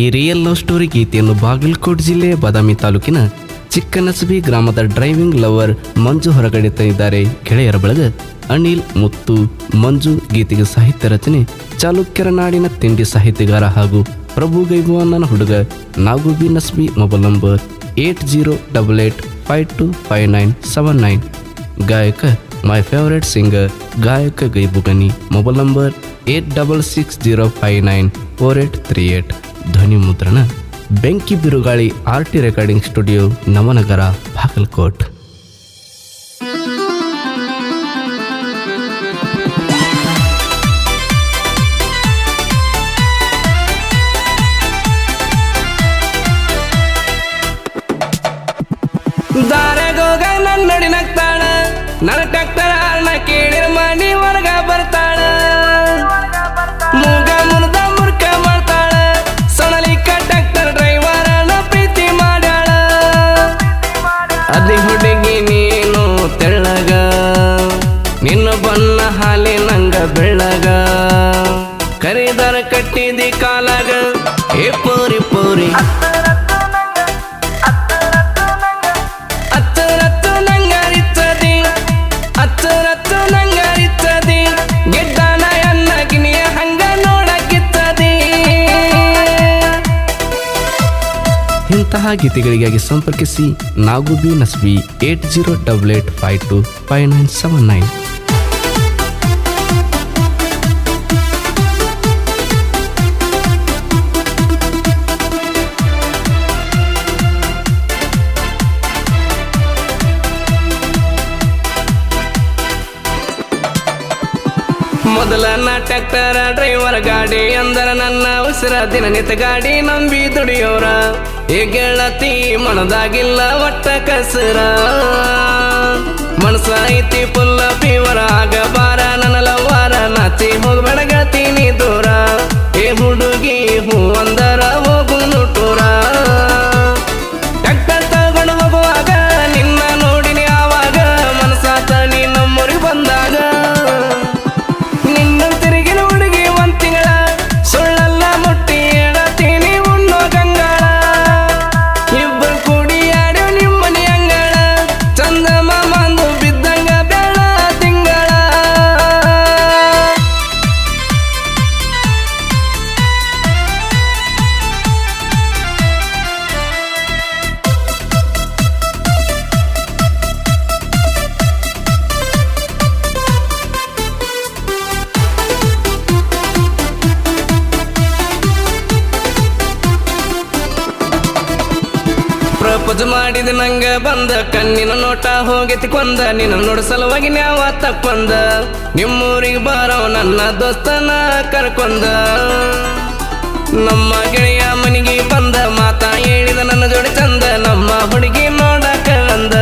ಈ real love story ಗೀತೆಯನ್ನು ಬಾಗಲಕೋಟೆ ಜಿಲ್ಲೆಯ ಬಾದಾಮಿ ತಾಲೂಕಿನ ಚಿಕ್ಕನಸಬಿ ಗ್ರಾಮದ ಡ್ರೈವಿಂಗ್ ಲವರ್ ಮಂಜು ಹೊರಗಡೆ ತಂದಿದ್ದಾರೆ. ಗೆಳೆಯರ ಬಳಗ ಅನಿಲ್, ಮುತ್ತು, ಮಂಜು. ಗೀತೆಗೆ ಸಾಹಿತ್ಯ ರಚನೆ ಚಾಲುಕ್ಯರ ನಾಡಿನ ತಿಂಡಿ ಸಾಹಿತ್ಯಗಾರ ಹಾಗೂ ಪ್ರಭು ಗೈಗುವಣ್ಣನ ಹುಡುಗ ನಾಗುಬಿ ನಸ್ಬಿ. Mobile number 8088525979. ಗಾಯಕ ಮೈ ಫೇವರೇಟ್ ಸಿಂಗರ್ ಗಾಯಕ ಗೈಬುಗನಿ. Mobile number 8660594838. ಧ್ವನಿ ಮುದ್ರಣ ಬೆಂಕಿ ಬಿರುಗಾಳಿ RT recording studio, Navanagar, Bagalkot. ದಾರಗೋಗ ನನ್ನಡಿ ನಗ್ತಾಳ, ನನ್ನ ಟ್ಯಾಕ್ಟರ್ ಹಾರ್ನ ಕೇಳಿರ ಮನಿ ಹೊರಗ ಬರ್ತಾಳ. ಮೂಗ ಮುರ್ದ ಮುರ್ಕ ಮಾಡ್ತಾಳ, ಸೊಣಲಿಕ್ಕ ಟ್ಯಾಕ್ಟರ್ ಡ್ರೈವರನ ಪ್ರೀತಿ ಮಾಡ್ಯಾಳ. ಅದಿ ಹುಡುಗಿ ನೀನು ತೆಳ್ಳಗ, ನಿನ್ನ ಬಣ್ಣ ಹಾಲಿ ನಂಗ ಬೆಳ್ಳಗ. ಕರಿದಾರ ಕಟ್ಟಿದಿ ಕಾಲಾಗ, ಏ ಪೋರಿ ಪೋರಿ ಇಂತಹ ಗೀತೆಗಳಿಗಾಗಿ ಸಂಪರ್ಕಿಸಿ ನಾಗುಬಿ ನಸ್ಬಿ 8088525979. ಮೊದಲ ನಾ ಟ್ಯಾಕ್ಟರ ಡ್ರೈವರ್ ಗಾಡಿ ಅಂದರ ನನ್ನ ಉಸಿರ ದಿನನಿತ್ಯ ಗಾಡಿ ನಂಬಿ ದುಡಿಯೋರ. ಈ ಗೆಳತಿ ಮನದಾಗಿಲ್ಲ ಒಟ್ಟ ಕಸರ, ಮನಸ ಐತಿ ಪುಲ್ಲ ಫೀವರ. ಆಗಬಾರ ನನ್ನ ಲವ್ವಾರ, ನಾಚಿ ಹೋಗ್ಬೇಡ ಗೆಳತಿ ನೀ ದೂರ. ಏ ಹುಡುಗಿ ಹೂ ಅಂದರ ಹೋಗು ನುಟೂರ. ಟ್ಯಾಕ್ಟರ್ ತಗೊಂಡು ಹೋಗುವಾಗ ನಿನ್ನ ನೋಡಿನಿ ಆವಾಗ, ಮನಸಾತ ನೀ ನಮ್ಮೂರಿಗೆ ಬಂದಾಗ. ಪ್ರಪೋಸ್ ಮಾಡಿದ ನಂಗ ಬಂದ, ಕಣ್ಣಿನ ನೋಟ ಹೋಗೈತಿ ಕೊಂದ. ನಿನ್ನ ನೋಡ ಸಲುವಾಗಿ ನ್ಯಾವ ತಕ್ಕೊಂದ, ನಿಮ್ಮೂರಿಗೆ ಬಾರೋ ನನ್ನ ದೋಸ್ತನ ಕರ್ಕೊಂದ. ನಮ್ಮ ಗೆಳೆಯ ಮನಿಗೆ ಬಂದ, ಮಾತಾ ಹೇಳಿದ ನನ್ನ ಜೋಡಿ ಚಂದ. ನಮ್ಮ ಹುಡುಗಿ ನೋಡಕ ಅಂದ,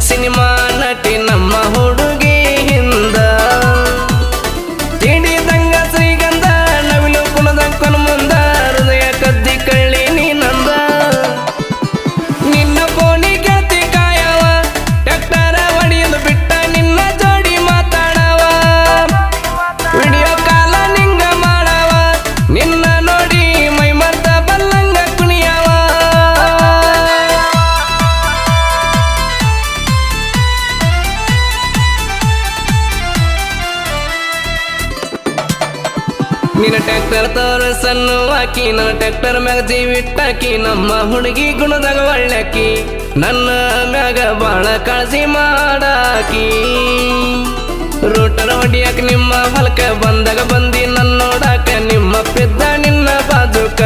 ಸಿನಿಮಾ ನಟಿ ನಮ್ಮ ಹುಡುಗಿ ಹಿಂದ. ತಿಳಿದಂಗ ಶ್ರೀಗಂಧ ನವಿಲು ಕುಲದ ಕೊನ ಮುಂದ, ಹೃದಯ ಕದ್ದಿ ಕಳ್ಳಿ ನೀನಂದ. ನಿನ್ನ ಟ್ಯಾಕ್ಟರ್ ತೋರಸನ್ನು ಹಾಕಿ, ನನ್ನ ಟ್ಯಾಕ್ಟರ್ ಮ್ಯಾಗ ಜೀವಿಟ್ಟಾಕಿ. ನಮ್ಮ ಹುಡುಗಿ ಗುಣದಾಗ ಒಳ್ಳೆಕಿ, ನನ್ನ ಮ್ಯಾಗ ಬಾಳ ಕಾಳಜಿ ಮಾಡಾಕಿ. ರೋಟರ್ ಹೊಡಿಯಾಕ ನಿಮ್ಮ ಹೊಲಕ ಬಂದಾಗ ಬಂದಿ ನನ್ನ ನೋಡಾಕ. ನಿಮ್ಮ ಪೆದ್ದ ನಿನ್ನ ಬಾಜುಕ,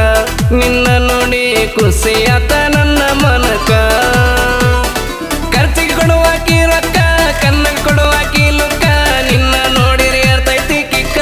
ನಿನ್ನ ನೋಡಿ ಖುಷಿ ಆತ ನನ್ನ ಮನಕ. ಖರ್ಚಿಗೆ ಕೊಡುವಾಕಿ ರೊಕ್ಕ, ಕನ್ನಗ ಕೊಡುವಾಕಿ ಲುಕ್ಕ. ನಿನ್ನ ನೋಡಿರಿ ಅರ್ತೈತಿ ಕಿಕ್ಕ.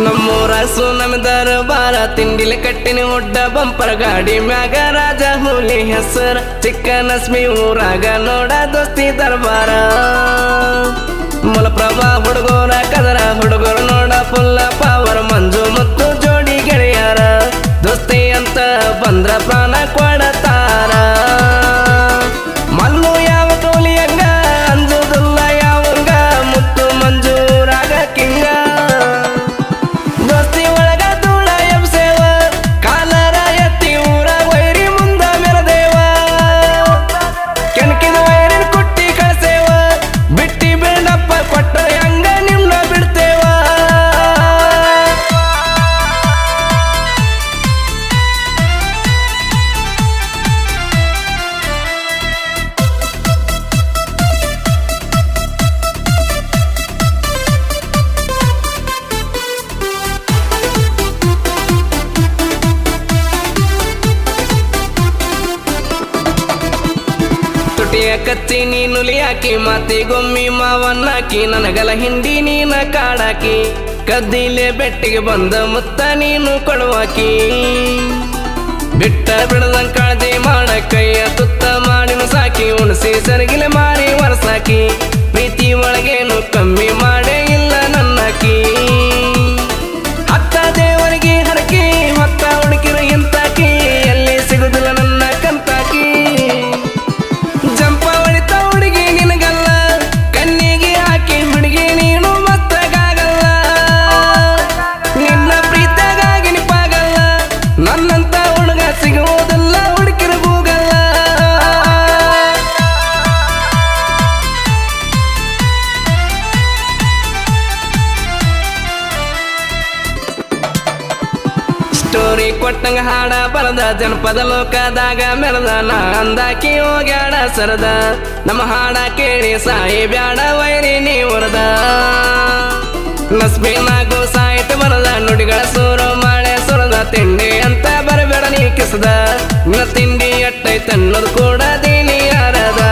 ನಮ್ಮೂರ ಸುನಮಿದರ ಬಾರ ತಿಂಡಿಲೆ ಕಟ್ಟಿನ ಒಡ್ಡ ಬಂಪರ್ ಗಾಡಿ ಮ್ಯಾಗ ರಾಜ ಹುಲಿ ಹೆಸರ ಚಿಕ್ಕನಸ್ಮಿ ಊರಾಗ ನೋಡ ದೋಸ್ತಿ ದರ್ಬಾರ ಮಲಪ್ರಭಾ ಹುಡುಗೋರ ಕದರ ಹುಡುಗರು ನೋಡ ಫುಲ್ಲ ಪವರ್ ಮಂಜು ಮತ್ತು ಜೋಡಿ ಗೆಳೆಯರ ದೋಸ್ತಿ ಅಂತ ಬಂದ್ರ ಪ್ರಾಣ ಕೊಡತಾರ ಮಲ್ಲು ಯಾವ ಕೋಲಿಯಂಗ ಅಂಜುದುಲ್ಲ ಯಾವಂಗ ಮುತ್ತು ಮಂಜೂರಾಗ ಕಿಂಗ ದೋಸ್ತಿ ಒಳಗ ಧೂಳ ಎಬ್ಸೇವ ಕಾಲರ ಎತ್ತಿ ಊರ ವೈರಿ ಮುಂದ ಮೆರದೇವ ಕೆಣಕಿದ ವೈರಿನ ಕುಟ್ಟಿ ಕಳ್ಸೇವ ಬಿಟ್ಟಿ ಬಿಲ್ಡಪ್ಪ ಕೊಟ್ಟ ಹಂಗ ನಿಮ್ನ ಬಿಡ್ತೇವ ತುಟಿಯ ಕಚ್ಚಿ ನೀನುಲಿ ಹಾಕಿ ಮಾತಿಗೊಮ್ಮಿ ಮಾವನ್ನಾಕಿ ನನಗಲ ಹಿಂಡಿ ನೀನ ಕಾಡಾಕಿ ಕದ್ದಿಲೆ ಬೆಟ್ಟಿಗೆ ಬಂದ ಮುತ್ತ ನೀನು ಕೊಡುವಾಕಿ ಬಿಟ್ಟ ಬಿಡದಂಗ್ ಕಾಳಜಿ ಮಾಡ ಕೈಯ ತುತ್ತ ಮಾಡಿನ ಸಾಕಿ ಉಣಸಿ ಸರಿಗಿಲೆ ಮಾರಿ ವರ್ಸಾಕಿ ಪ್ರೀತಿ ಒಳಗೇನು ಕಮ್ಮಿ ಮಾಡೇ ಇಲ್ಲ ನನ್ನಾಕಿ ಅತ್ತ ದೇವರಿಗೆ ಹರಕಿ ಹೊತ್ತ ಹುಡುಕಿರ ಇಂತಾಕಿ ಎಲ್ಲಿ ಸಿಗುದಿಲ್ಲ ನನ್ನ ಕಂತಾಕಿ ಜಂಪ ಹೊಡಿತ ಹುಡುಗಿ ನಿನಗಲ್ಲ ಕಣ್ಣಿಗೆ ಹಾಕಿ ಹುಡುಗಿ ನೀನು ಮತ್ತಗಾಗಲ್ಲ ನಿನ್ನ ಪ್ರೀತಿಯಾಗಿ ನಿಪಾಗಲ್ಲ ನನ್ನಂತ ಹುಡುಗ ಸಿಗುವುದಿಲ್ಲ ಹುಡುಕಿರ ಹೋಗಲ್ಲ ಸ್ಟೋರಿ ಕೊಟ್ಟಂಗ ಹಾಡ ಬರದ ಜನಪದ ಲೋಕದಾಗ ಮೆರದ ನಾ ಅಂದಾಕಿ ಹೋಗ್ಯಾಡ ಸರದ ನಮ್ಮ ಹಾಡ ಕೇಳಿ ಸಾಯಿ ಬ್ಯಾಡ ವೈರಿ ನೀ ಹೊರದ ನಸ್ಬಿನಾಗು ಸಾಹಿತ್ಯ ಬರದ ನುಡಿಗಳ ಸೂರು ಮಾಳೆ ಸುರದ ತಿಂಡಿ ಅಂತ ಬರಬೇಡ ನೀ ಕಿಸದ ನಿನ್ನ ತಿಂಡಿ ಎಟ್ಟೈತನ್ನೋದು ಕೂಡ ದೀನಿ ಯಾರದ